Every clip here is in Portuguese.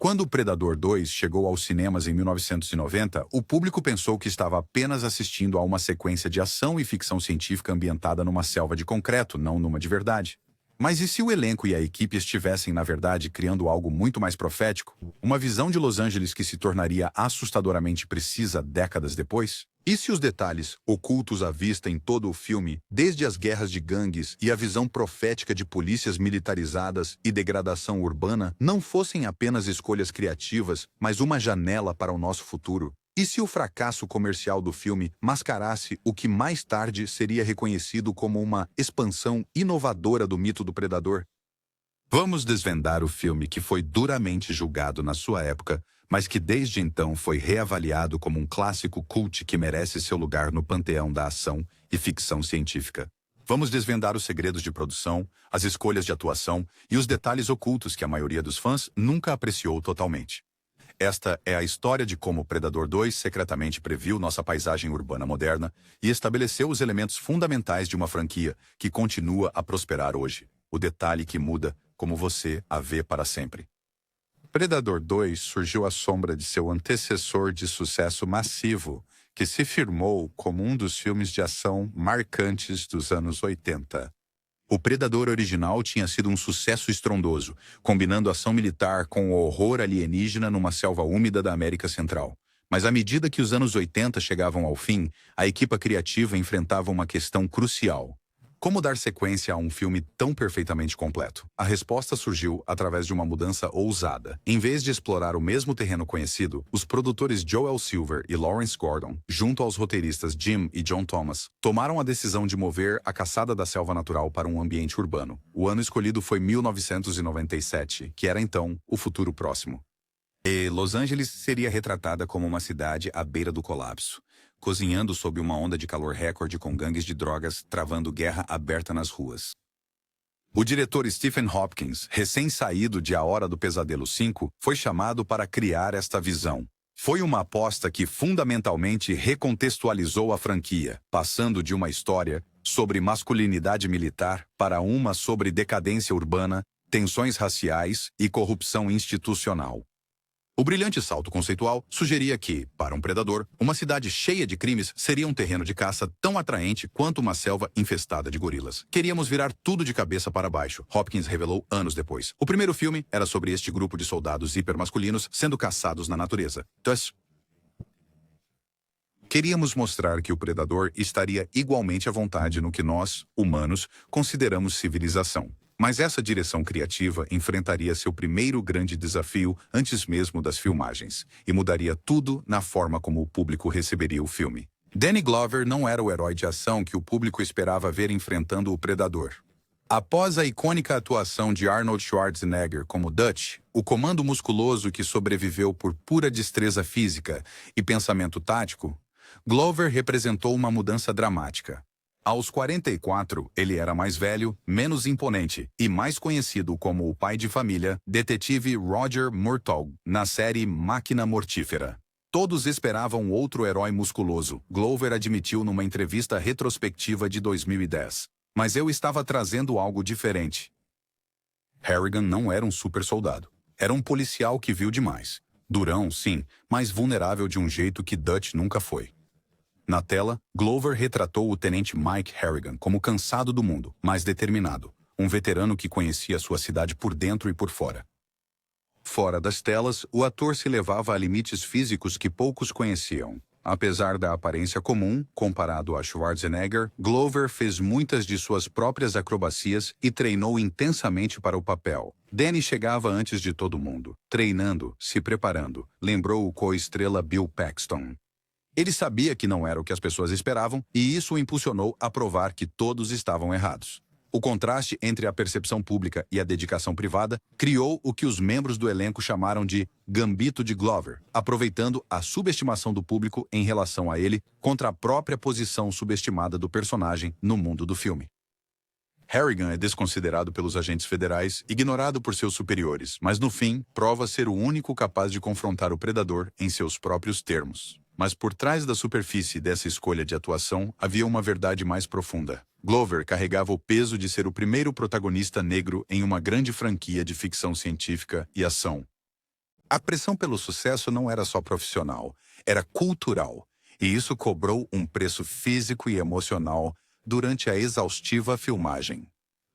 Quando o Predador 2 chegou aos cinemas em 1990, o público pensou que estava apenas assistindo a uma sequência de ação e ficção científica ambientada numa selva de concreto, não numa de verdade. Mas e se o elenco e a equipe estivessem, na verdade, criando algo muito mais profético? Uma visão de Los Angeles que se tornaria assustadoramente precisa décadas depois? E se os detalhes, ocultos à vista em todo o filme, desde as guerras de gangues e a visão profética de polícias militarizadas e degradação urbana, não fossem apenas escolhas criativas, mas uma janela para o nosso futuro? E se o fracasso comercial do filme mascarasse o que mais tarde seria reconhecido como uma expansão inovadora do mito do predador? Vamos desvendar o filme que foi duramente julgado na sua época, mas que desde então foi reavaliado como um clássico cult que merece seu lugar no panteão da ação e ficção científica. Vamos desvendar os segredos de produção, as escolhas de atuação e os detalhes ocultos que a maioria dos fãs nunca apreciou totalmente. Esta é a história de como Predador 2 secretamente previu nossa paisagem urbana moderna e estabeleceu os elementos fundamentais de uma franquia que continua a prosperar hoje. O detalhe que muda como você a vê para sempre. Predador 2 surgiu à sombra de seu antecessor de sucesso massivo, que se firmou como um dos filmes de ação marcantes dos anos 80. O Predador original tinha sido um sucesso estrondoso, combinando ação militar com o horror alienígena numa selva úmida da América Central. Mas à medida que os anos 80 chegavam ao fim, a equipe criativa enfrentava uma questão crucial. Como dar sequência a um filme tão perfeitamente completo? A resposta surgiu através de uma mudança ousada. Em vez de explorar o mesmo terreno conhecido, os produtores Joel Silver e Lawrence Gordon, junto aos roteiristas Jim e John Thomas, tomaram a decisão de mover a caçada da selva natural para um ambiente urbano. O ano escolhido foi 1997, que era então o futuro próximo. E Los Angeles seria retratada como uma cidade à beira do colapso, cozinhando sob uma onda de calor recorde com gangues de drogas travando guerra aberta nas ruas. O diretor Stephen Hopkins, recém-saído de A Hora do Pesadelo 5, foi chamado para criar esta visão. Foi uma aposta que fundamentalmente recontextualizou a franquia, passando de uma história sobre masculinidade militar para uma sobre decadência urbana, tensões raciais e corrupção institucional. O brilhante salto conceitual sugeria que, para um predador, uma cidade cheia de crimes seria um terreno de caça tão atraente quanto uma selva infestada de gorilas. Queríamos virar tudo de cabeça para baixo, Hopkins revelou anos depois. O primeiro filme era sobre este grupo de soldados hipermasculinos sendo caçados na natureza. Queríamos mostrar que o predador estaria igualmente à vontade no que nós, humanos, consideramos civilização. Mas essa direção criativa enfrentaria seu primeiro grande desafio antes mesmo das filmagens, e mudaria tudo na forma como o público receberia o filme. Danny Glover não era o herói de ação que o público esperava ver enfrentando o Predador. Após a icônica atuação de Arnold Schwarzenegger como Dutch, o comando musculoso que sobreviveu por pura destreza física e pensamento tático, Glover representou uma mudança dramática. Aos 44, ele era mais velho, menos imponente e mais conhecido como o pai de família, detetive Roger Murtaugh, na série Máquina Mortífera. Todos esperavam outro herói musculoso, Glover admitiu numa entrevista retrospectiva de 2010. Mas eu estava trazendo algo diferente. Harrigan não era um super soldado. Era um policial que viu demais. Durão, sim, mas vulnerável de um jeito que Dutch nunca foi. Na tela, Glover retratou o tenente Mike Harrigan como cansado do mundo, mas determinado, um veterano que conhecia sua cidade por dentro e por fora. Fora das telas, o ator se levava a limites físicos que poucos conheciam. Apesar da aparência comum, comparado a Schwarzenegger, Glover fez muitas de suas próprias acrobacias e treinou intensamente para o papel. Danny chegava antes de todo mundo, treinando, se preparando, lembrou o co-estrela Bill Paxton. Ele sabia que não era o que as pessoas esperavam e isso o impulsionou a provar que todos estavam errados. O contraste entre a percepção pública e a dedicação privada criou o que os membros do elenco chamaram de Gambito de Glover, aproveitando a subestimação do público em relação a ele contra a própria posição subestimada do personagem no mundo do filme. Harrigan é desconsiderado pelos agentes federais, ignorado por seus superiores, mas no fim prova ser o único capaz de confrontar o predador em seus próprios termos. Mas por trás da superfície dessa escolha de atuação havia uma verdade mais profunda. Glover carregava o peso de ser o primeiro protagonista negro em uma grande franquia de ficção científica e ação. A pressão pelo sucesso não era só profissional, era cultural. E isso cobrou um preço físico e emocional durante a exaustiva filmagem.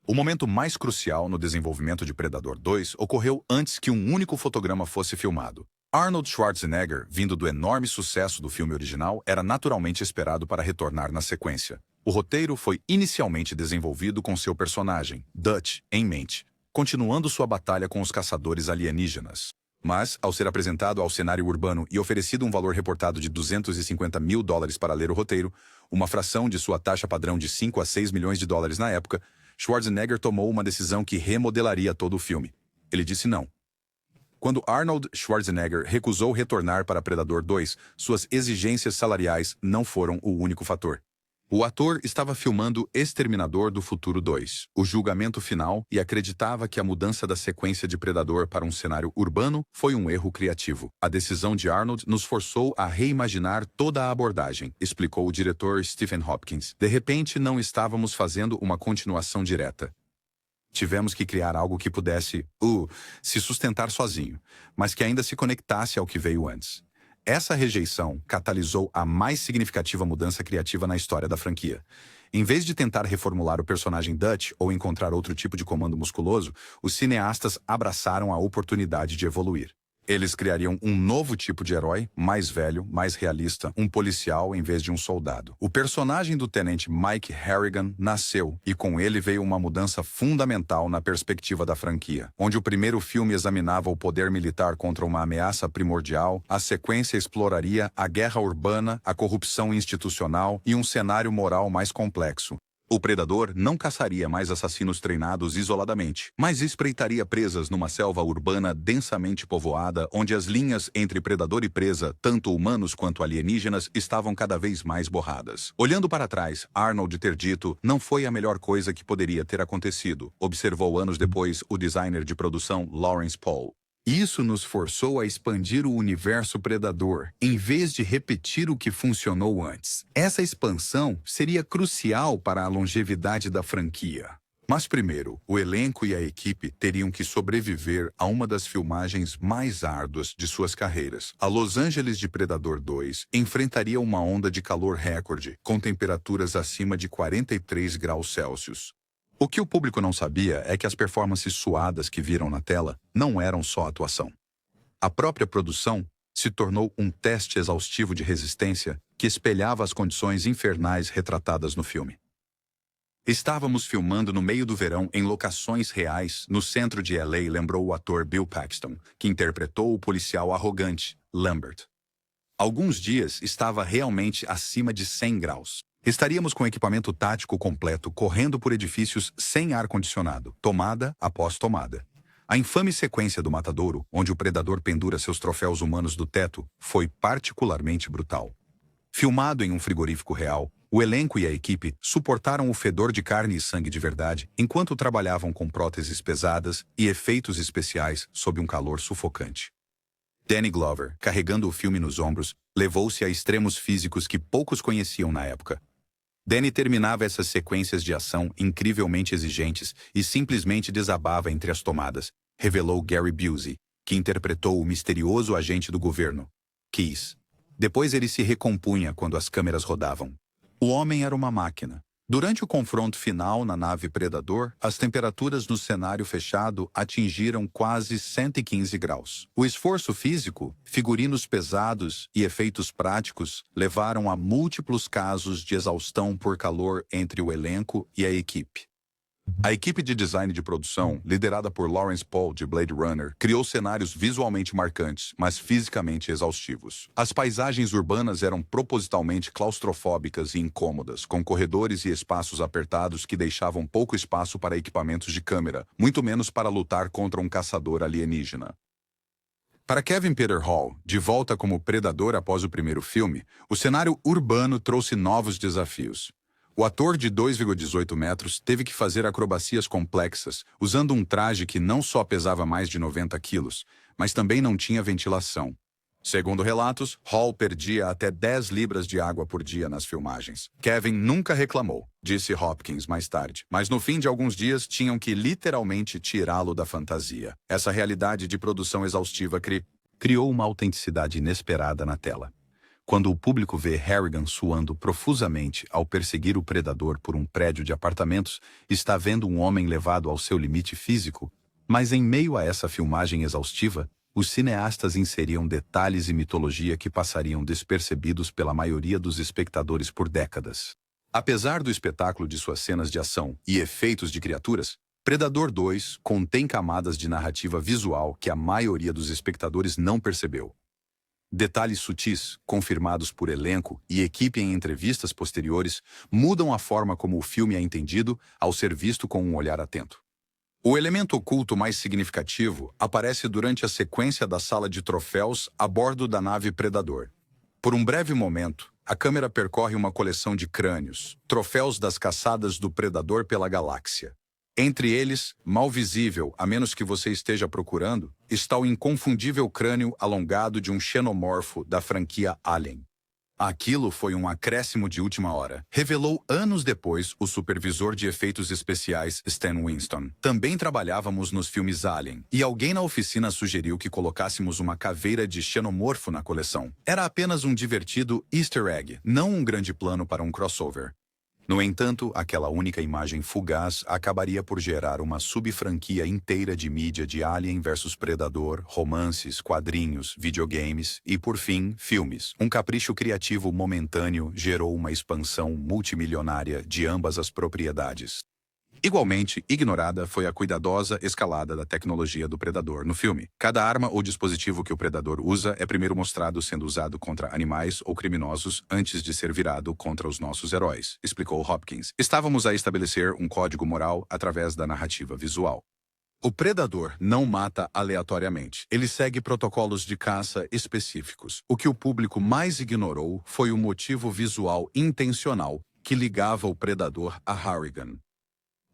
O momento mais crucial no desenvolvimento de Predador 2 ocorreu antes que um único fotograma fosse filmado. Arnold Schwarzenegger, vindo do enorme sucesso do filme original, era naturalmente esperado para retornar na sequência. O roteiro foi inicialmente desenvolvido com seu personagem, Dutch, em mente, continuando sua batalha com os caçadores alienígenas. Mas, ao ser apresentado ao cenário urbano e oferecido um valor reportado de $250 mil para ler o roteiro, uma fração de sua taxa padrão de 5 a 6 milhões de dólares na época, Schwarzenegger tomou uma decisão que remodelaria todo o filme. Ele disse não. Quando Arnold Schwarzenegger recusou retornar para Predador 2, suas exigências salariais não foram o único fator. O ator estava filmando Exterminador do Futuro 2, o julgamento final, e acreditava que a mudança da sequência de Predador para um cenário urbano foi um erro criativo. A decisão de Arnold nos forçou a reimaginar toda a abordagem, explicou o diretor Stephen Hopkins. De repente, não estávamos fazendo uma continuação direta. Tivemos que criar algo que pudesse, se sustentar sozinho, mas que ainda se conectasse ao que veio antes. Essa rejeição catalisou a mais significativa mudança criativa na história da franquia. Em vez de tentar reformular o personagem Dutch ou encontrar outro tipo de comando musculoso, os cineastas abraçaram a oportunidade de evoluir. Eles criariam um novo tipo de herói, mais velho, mais realista, um policial em vez de um soldado. O personagem do tenente Mike Harrigan nasceu, e com ele veio uma mudança fundamental na perspectiva da franquia. Onde o primeiro filme examinava o poder militar contra uma ameaça primordial, a sequência exploraria a guerra urbana, a corrupção institucional e um cenário moral mais complexo. O predador não caçaria mais assassinos treinados isoladamente, mas espreitaria presas numa selva urbana densamente povoada, onde as linhas entre predador e presa, tanto humanos quanto alienígenas, estavam cada vez mais borradas. Olhando para trás, Arnold ter dito, não foi a melhor coisa que poderia ter acontecido, observou anos depois o designer de produção Lawrence Paul. Isso nos forçou a expandir o universo Predador, em vez de repetir o que funcionou antes. Essa expansão seria crucial para a longevidade da franquia. Mas primeiro, o elenco e a equipe teriam que sobreviver a uma das filmagens mais árduas de suas carreiras. A Los Angeles de Predador 2 enfrentaria uma onda de calor recorde, com temperaturas acima de 43 graus Celsius. O que o público não sabia é que as performances suadas que viram na tela não eram só atuação. A própria produção se tornou um teste exaustivo de resistência que espelhava as condições infernais retratadas no filme. Estávamos filmando no meio do verão em locações reais no centro de LA, lembrou o ator Bill Paxton, que interpretou o policial arrogante, Lambert. Alguns dias estava realmente acima de 100 graus. Estaríamos com equipamento tático completo, correndo por edifícios sem ar-condicionado, tomada após tomada. A infame sequência do matadouro, onde o predador pendura seus troféus humanos do teto, foi particularmente brutal. Filmado em um frigorífico real, o elenco e a equipe suportaram o fedor de carne e sangue de verdade enquanto trabalhavam com próteses pesadas e efeitos especiais sob um calor sufocante. Danny Glover, carregando o filme nos ombros, levou-se a extremos físicos que poucos conheciam na época. Danny terminava essas sequências de ação incrivelmente exigentes e simplesmente desabava entre as tomadas, revelou Gary Busey, que interpretou o misterioso agente do governo, Keys. Depois ele se recompunha quando as câmeras rodavam. O homem era uma máquina. Durante o confronto final na nave Predador, as temperaturas no cenário fechado atingiram quase 115 graus. O esforço físico, figurinos pesados e efeitos práticos levaram a múltiplos casos de exaustão por calor entre o elenco e a equipe. A equipe de design de produção, liderada por Lawrence Paul de Blade Runner, criou cenários visualmente marcantes, mas fisicamente exaustivos. As paisagens urbanas eram propositalmente claustrofóbicas e incômodas, com corredores e espaços apertados que deixavam pouco espaço para equipamentos de câmera, muito menos para lutar contra um caçador alienígena. Para Kevin Peter Hall, de volta como predador após o primeiro filme, o cenário urbano trouxe novos desafios. O ator de 2,18 metros teve que fazer acrobacias complexas, usando um traje que não só pesava mais de 90 quilos, mas também não tinha ventilação. Segundo relatos, Hall perdia até 10 libras de água por dia nas filmagens. Kevin nunca reclamou, disse Hopkins mais tarde, mas no fim de alguns dias tinham que literalmente tirá-lo da fantasia. Essa realidade de produção exaustiva criou uma autenticidade inesperada na tela. Quando o público vê Harrigan suando profusamente ao perseguir o predador por um prédio de apartamentos, está vendo um homem levado ao seu limite físico, mas em meio a essa filmagem exaustiva, os cineastas inseriam detalhes e mitologia que passariam despercebidos pela maioria dos espectadores por décadas. Apesar do espetáculo de suas cenas de ação e efeitos de criaturas, Predador 2 contém camadas de narrativa visual que a maioria dos espectadores não percebeu. Detalhes sutis, confirmados por elenco e equipe em entrevistas posteriores, mudam a forma como o filme é entendido ao ser visto com um olhar atento. O elemento oculto mais significativo aparece durante a sequência da sala de troféus a bordo da nave Predador. Por um breve momento, a câmera percorre uma coleção de crânios, troféus das caçadas do Predador pela galáxia. Entre eles, mal visível, a menos que você esteja procurando, está o inconfundível crânio alongado de um xenomorfo da franquia Alien. Aquilo foi um acréscimo de última hora, revelou anos depois o supervisor de efeitos especiais Stan Winston. Também trabalhávamos nos filmes Alien, e alguém na oficina sugeriu que colocássemos uma caveira de xenomorfo na coleção. Era apenas um divertido easter egg, não um grande plano para um crossover. No entanto, aquela única imagem fugaz acabaria por gerar uma subfranquia inteira de mídia de Alien vs Predador, romances, quadrinhos, videogames e, por fim, filmes. Um capricho criativo momentâneo gerou uma expansão multimilionária de ambas as propriedades. Igualmente ignorada foi a cuidadosa escalada da tecnologia do Predador no filme. Cada arma ou dispositivo que o Predador usa é primeiro mostrado sendo usado contra animais ou criminosos antes de ser virado contra os nossos heróis, explicou Hopkins. Estávamos a estabelecer um código moral através da narrativa visual. O Predador não mata aleatoriamente. Ele segue protocolos de caça específicos. O que o público mais ignorou foi o motivo visual intencional que ligava o Predador a Harrigan.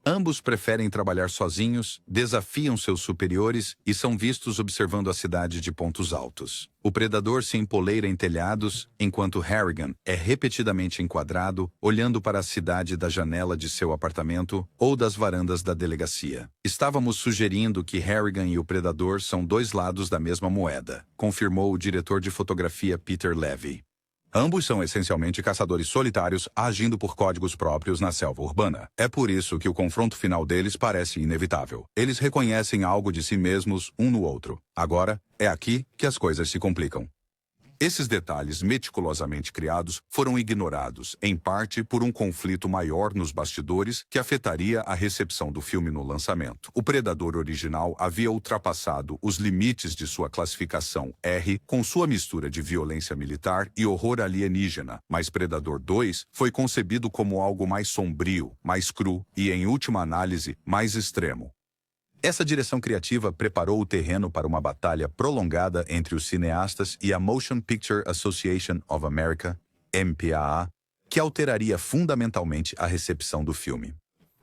Ambos preferem trabalhar sozinhos, desafiam seus superiores e são vistos observando a cidade de pontos altos. O predador se empoleira em telhados, enquanto Harrigan é repetidamente enquadrado, olhando para a cidade da janela de seu apartamento ou das varandas da delegacia. Estávamos sugerindo que Harrigan e o predador são dois lados da mesma moeda, confirmou o diretor de fotografia Peter Levy. Ambos são essencialmente caçadores solitários agindo por códigos próprios na selva urbana. É por isso que o confronto final deles parece inevitável. Eles reconhecem algo de si mesmos um no outro. Agora, é aqui que as coisas se complicam. Esses detalhes meticulosamente criados foram ignorados, em parte por um conflito maior nos bastidores que afetaria a recepção do filme no lançamento. O Predador original havia ultrapassado os limites de sua classificação R com sua mistura de violência militar e horror alienígena, mas Predador 2 foi concebido como algo mais sombrio, mais cru e, em última análise, mais extremo. Essa direção criativa preparou o terreno para uma batalha prolongada entre os cineastas e a Motion Picture Association of America, MPAA, que alteraria fundamentalmente a recepção do filme.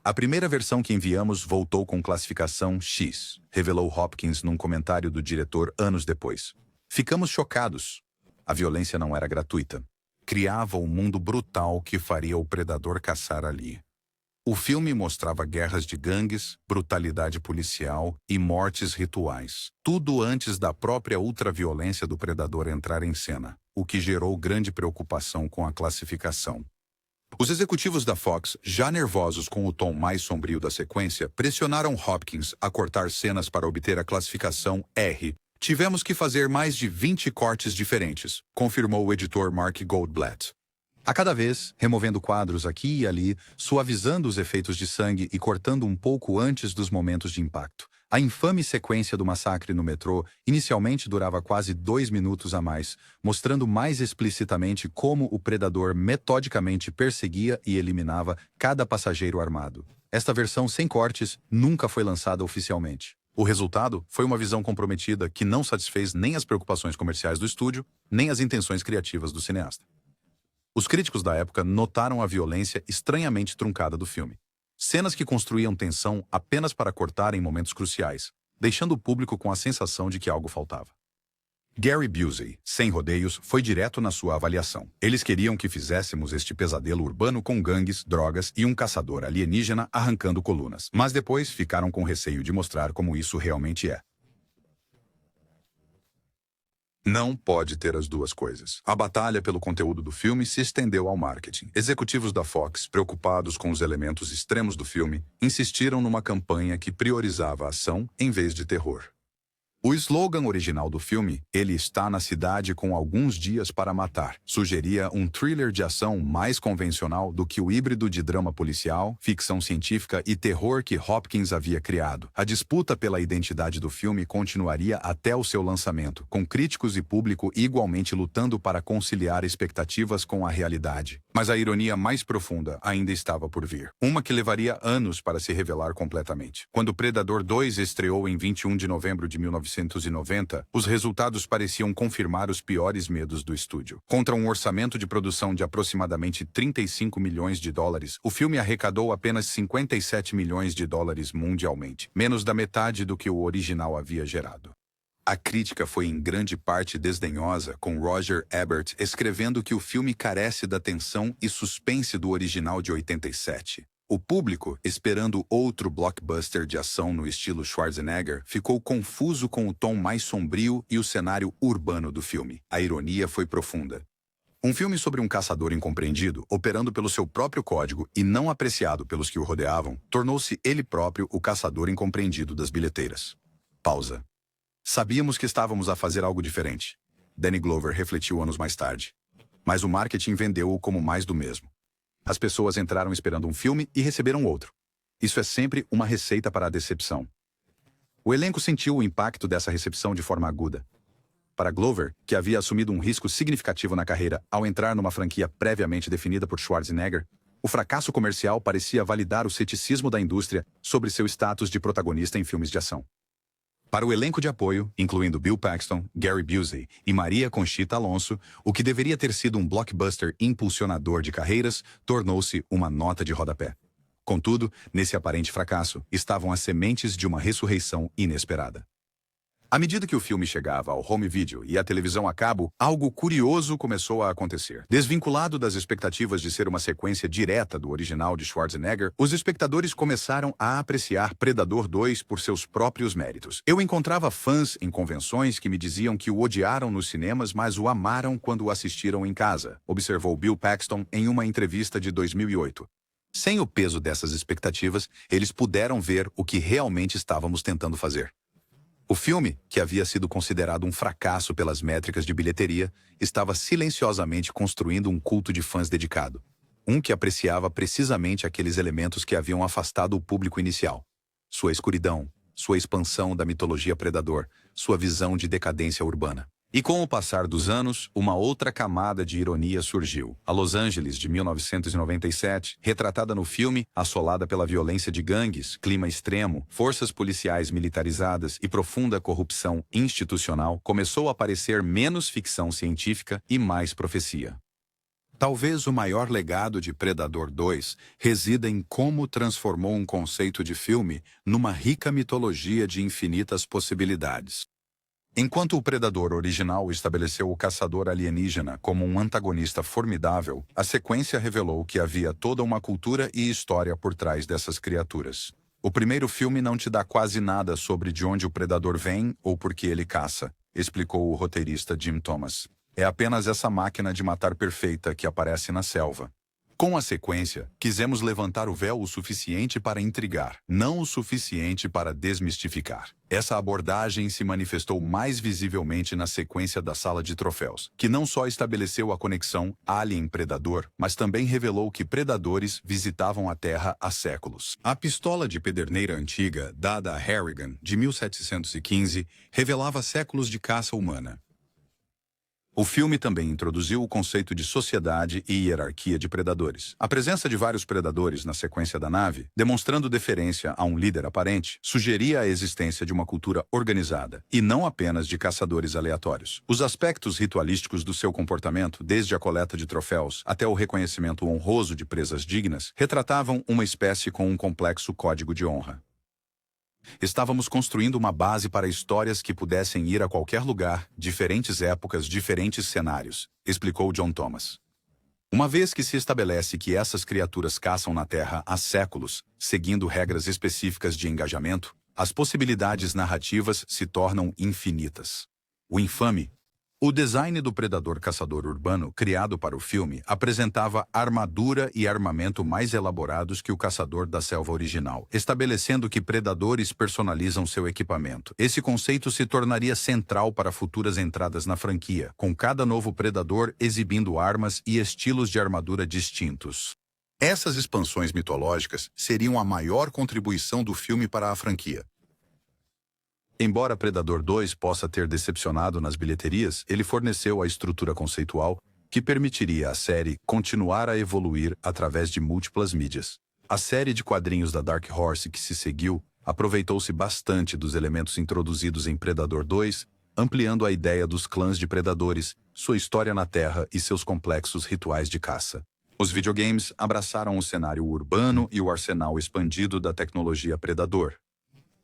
A primeira versão que enviamos voltou com classificação X, revelou Hopkins num comentário do diretor anos depois. Ficamos chocados. A violência não era gratuita. Criava um mundo brutal que faria o predador caçar ali. O filme mostrava guerras de gangues, brutalidade policial e mortes rituais. Tudo antes da própria ultraviolência do predador entrar em cena, o que gerou grande preocupação com a classificação. Os executivos da Fox, já nervosos com o tom mais sombrio da sequência, pressionaram Hopkins a cortar cenas para obter a classificação R. Tivemos que fazer mais de 20 cortes diferentes, confirmou o editor Mark Goldblatt. A cada vez, removendo quadros aqui e ali, suavizando os efeitos de sangue e cortando um pouco antes dos momentos de impacto. A infame sequência do massacre no metrô inicialmente durava quase 2 minutos a mais, mostrando mais explicitamente como o predador metodicamente perseguia e eliminava cada passageiro armado. Esta versão sem cortes nunca foi lançada oficialmente. O resultado foi uma visão comprometida que não satisfez nem as preocupações comerciais do estúdio, nem as intenções criativas do cineasta. Os críticos da época notaram a violência estranhamente truncada do filme. Cenas que construíam tensão apenas para cortar em momentos cruciais, deixando o público com a sensação de que algo faltava. Gary Busey, sem rodeios, foi direto na sua avaliação. Eles queriam que fizéssemos este pesadelo urbano com gangues, drogas e um caçador alienígena arrancando colunas. Mas depois ficaram com receio de mostrar como isso realmente é. Não pode ter as duas coisas. A batalha pelo conteúdo do filme se estendeu ao marketing. Executivos da Fox, preocupados com os elementos extremos do filme, insistiram numa campanha que priorizava ação em vez de terror. O slogan original do filme, "Ele está na cidade com alguns dias para matar", sugeria um thriller de ação mais convencional do que o híbrido de drama policial, ficção científica e terror que Hopkins havia criado. A disputa pela identidade do filme continuaria até o seu lançamento, com críticos e público igualmente lutando para conciliar expectativas com a realidade. Mas a ironia mais profunda ainda estava por vir. Uma que levaria anos para se revelar completamente. Quando Predador 2 estreou em 21 de novembro de 1990, os resultados pareciam confirmar os piores medos do estúdio. Contra um orçamento de produção de aproximadamente 35 milhões de dólares, o filme arrecadou apenas 57 milhões de dólares mundialmente, menos da metade do que o original havia gerado. A crítica foi em grande parte desdenhosa, com Roger Ebert escrevendo que o filme carece da tensão e suspense do original de 87. O público, esperando outro blockbuster de ação no estilo Schwarzenegger, ficou confuso com o tom mais sombrio e o cenário urbano do filme. A ironia foi profunda. Um filme sobre um caçador incompreendido, operando pelo seu próprio código e não apreciado pelos que o rodeavam, tornou-se ele próprio o caçador incompreendido das bilheteiras. Pausa. Sabíamos que estávamos a fazer algo diferente. Danny Glover refletiu anos mais tarde. Mas o marketing vendeu-o como mais do mesmo. As pessoas entraram esperando um filme e receberam outro. Isso é sempre uma receita para a decepção. O elenco sentiu o impacto dessa recepção de forma aguda. Para Glover, que havia assumido um risco significativo na carreira ao entrar numa franquia previamente definida por Schwarzenegger, o fracasso comercial parecia validar o ceticismo da indústria sobre seu status de protagonista em filmes de ação. Para o elenco de apoio, incluindo Bill Paxton, Gary Busey e Maria Conchita Alonso, o que deveria ter sido um blockbuster impulsionador de carreiras tornou-se uma nota de rodapé. Contudo, nesse aparente fracasso, estavam as sementes de uma ressurreição inesperada. À medida que o filme chegava ao home video e à televisão a cabo, algo curioso começou a acontecer. Desvinculado das expectativas de ser uma sequência direta do original de Schwarzenegger, os espectadores começaram a apreciar Predador 2 por seus próprios méritos. Eu encontrava fãs em convenções que me diziam que o odiaram nos cinemas, mas o amaram quando o assistiram em casa, observou Bill Paxton em uma entrevista de 2008. Sem o peso dessas expectativas, eles puderam ver o que realmente estávamos tentando fazer. O filme, que havia sido considerado um fracasso pelas métricas de bilheteria, estava silenciosamente construindo um culto de fãs dedicado. Um que apreciava precisamente aqueles elementos que haviam afastado o público inicial. Sua escuridão, sua expansão da mitologia Predador, sua visão de decadência urbana. E com o passar dos anos, uma outra camada de ironia surgiu. A Los Angeles de 1997, retratada no filme, assolada pela violência de gangues, clima extremo, forças policiais militarizadas e profunda corrupção institucional, começou a parecer menos ficção científica e mais profecia. Talvez o maior legado de Predador 2 resida em como transformou um conceito de filme numa rica mitologia de infinitas possibilidades. Enquanto o Predador original estabeleceu o caçador alienígena como um antagonista formidável, a sequência revelou que havia toda uma cultura e história por trás dessas criaturas. O primeiro filme não te dá quase nada sobre de onde o predador vem ou por que ele caça, explicou o roteirista Jim Thomas. É apenas essa máquina de matar perfeita que aparece na selva. Com a sequência, quisemos levantar o véu o suficiente para intrigar, não o suficiente para desmistificar. Essa abordagem se manifestou mais visivelmente na sequência da Sala de Troféus, que não só estabeleceu a conexão Alien-Predador, mas também revelou que predadores visitavam a Terra há séculos. A pistola de pederneira antiga, dada a Harrigan, de 1715, revelava séculos de caça humana. O filme também introduziu o conceito de sociedade e hierarquia de predadores. A presença de vários predadores na sequência da nave, demonstrando deferência a um líder aparente, sugeria a existência de uma cultura organizada, e não apenas de caçadores aleatórios. Os aspectos ritualísticos do seu comportamento, desde a coleta de troféus até o reconhecimento honroso de presas dignas, retratavam uma espécie com um complexo código de honra. Estávamos construindo uma base para histórias que pudessem ir a qualquer lugar, diferentes épocas, diferentes cenários, explicou John Thomas. Uma vez que se estabelece que essas criaturas caçam na Terra há séculos, seguindo regras específicas de engajamento, as possibilidades narrativas se tornam infinitas. O infame O design do predador caçador urbano, criado para o filme, apresentava armadura e armamento mais elaborados que o caçador da selva original, estabelecendo que predadores personalizam seu equipamento. Esse conceito se tornaria central para futuras entradas na franquia, com cada novo predador exibindo armas e estilos de armadura distintos. Essas expansões mitológicas seriam a maior contribuição do filme para a franquia. Embora Predador 2 possa ter decepcionado nas bilheterias, ele forneceu a estrutura conceitual que permitiria à série continuar a evoluir através de múltiplas mídias. A série de quadrinhos da Dark Horse que se seguiu aproveitou-se bastante dos elementos introduzidos em Predador 2, ampliando a ideia dos clãs de predadores, sua história na Terra e seus complexos rituais de caça. Os videogames abraçaram o cenário urbano e o arsenal expandido da tecnologia Predador.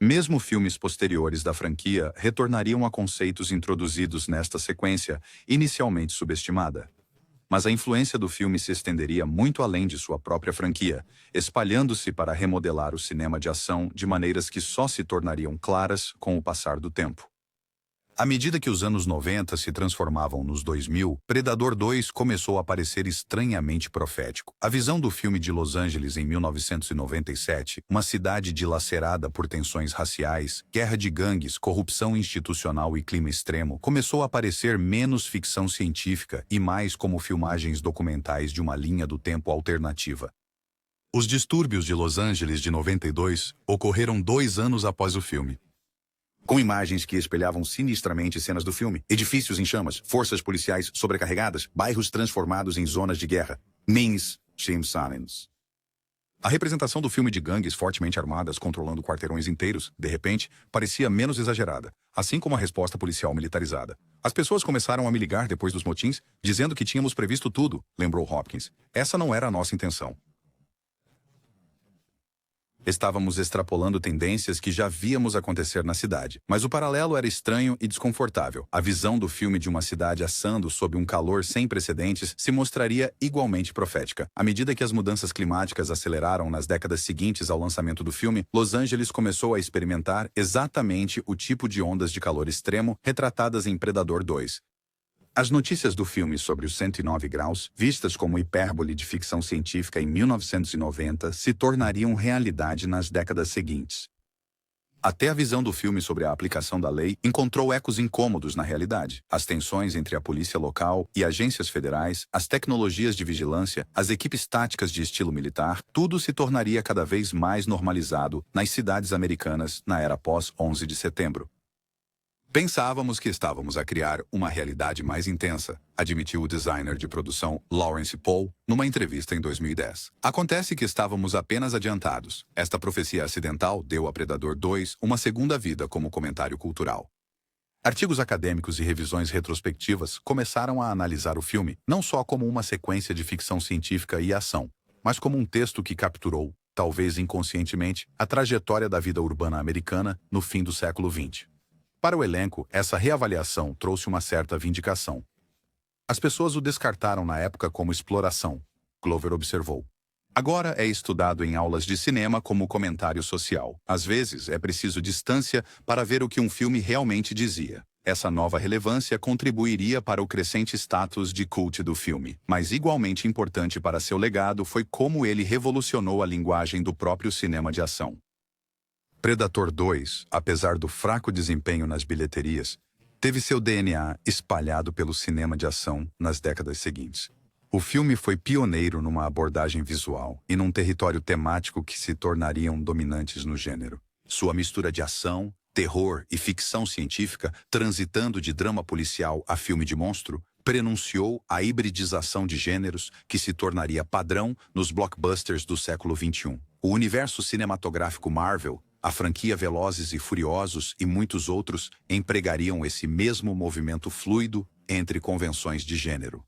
Mesmo filmes posteriores da franquia retornariam a conceitos introduzidos nesta sequência, inicialmente subestimada. Mas a influência do filme se estenderia muito além de sua própria franquia, espalhando-se para remodelar o cinema de ação de maneiras que só se tornariam claras com o passar do tempo. À medida que os anos 90 se transformavam nos 2000, Predador 2 começou a parecer estranhamente profético. A visão do filme de Los Angeles em 1997, uma cidade dilacerada por tensões raciais, guerra de gangues, corrupção institucional e clima extremo, começou a parecer menos ficção científica e mais como filmagens documentais de uma linha do tempo alternativa. Os distúrbios de Los Angeles de 92 ocorreram 2 anos após o filme, com imagens que espelhavam sinistramente cenas do filme, edifícios em chamas, forças policiais sobrecarregadas, bairros transformados em zonas de guerra. Mainstream Silence. A representação do filme de gangues fortemente armadas controlando quarteirões inteiros, de repente, parecia menos exagerada, assim como a resposta policial militarizada. As pessoas começaram a me ligar depois dos motins, dizendo que tínhamos previsto tudo, lembrou Hopkins. Essa não era a nossa intenção. Estávamos extrapolando tendências que já víamos acontecer na cidade. Mas o paralelo era estranho e desconfortável. A visão do filme de uma cidade assando sob um calor sem precedentes se mostraria igualmente profética. À medida que as mudanças climáticas aceleraram nas décadas seguintes ao lançamento do filme, Los Angeles começou a experimentar exatamente o tipo de ondas de calor extremo retratadas em Predador 2. As notícias do filme sobre os 109 graus, vistas como hipérbole de ficção científica em 1990, se tornariam realidade nas décadas seguintes. Até a visão do filme sobre a aplicação da lei encontrou ecos incômodos na realidade. As tensões entre a polícia local e agências federais, as tecnologias de vigilância, as equipes táticas de estilo militar, tudo se tornaria cada vez mais normalizado nas cidades americanas na era pós-11 de setembro. Pensávamos que estávamos a criar uma realidade mais intensa, admitiu o designer de produção Lawrence Paul numa entrevista em 2010. Acontece que estávamos apenas adiantados. Esta profecia acidental deu a Predador 2 uma segunda vida como comentário cultural. Artigos acadêmicos e revisões retrospectivas começaram a analisar o filme não só como uma sequência de ficção científica e ação, mas como um texto que capturou, talvez inconscientemente, a trajetória da vida urbana americana no fim do século XX. Para o elenco, essa reavaliação trouxe uma certa vindicação. As pessoas o descartaram na época como exploração, Glover observou. Agora é estudado em aulas de cinema como comentário social. Às vezes, é preciso distância para ver o que um filme realmente dizia. Essa nova relevância contribuiria para o crescente status de cult do filme, mas igualmente importante para seu legado foi como ele revolucionou a linguagem do próprio cinema de ação. Predador 2, apesar do fraco desempenho nas bilheterias, teve seu DNA espalhado pelo cinema de ação nas décadas seguintes. O filme foi pioneiro numa abordagem visual e num território temático que se tornariam dominantes no gênero. Sua mistura de ação, terror e ficção científica, transitando de drama policial a filme de monstro, prenunciou a hibridização de gêneros que se tornaria padrão nos blockbusters do século XXI. O universo cinematográfico Marvel, a franquia Velozes e Furiosos e muitos outros empregariam esse mesmo movimento fluido entre convenções de gênero.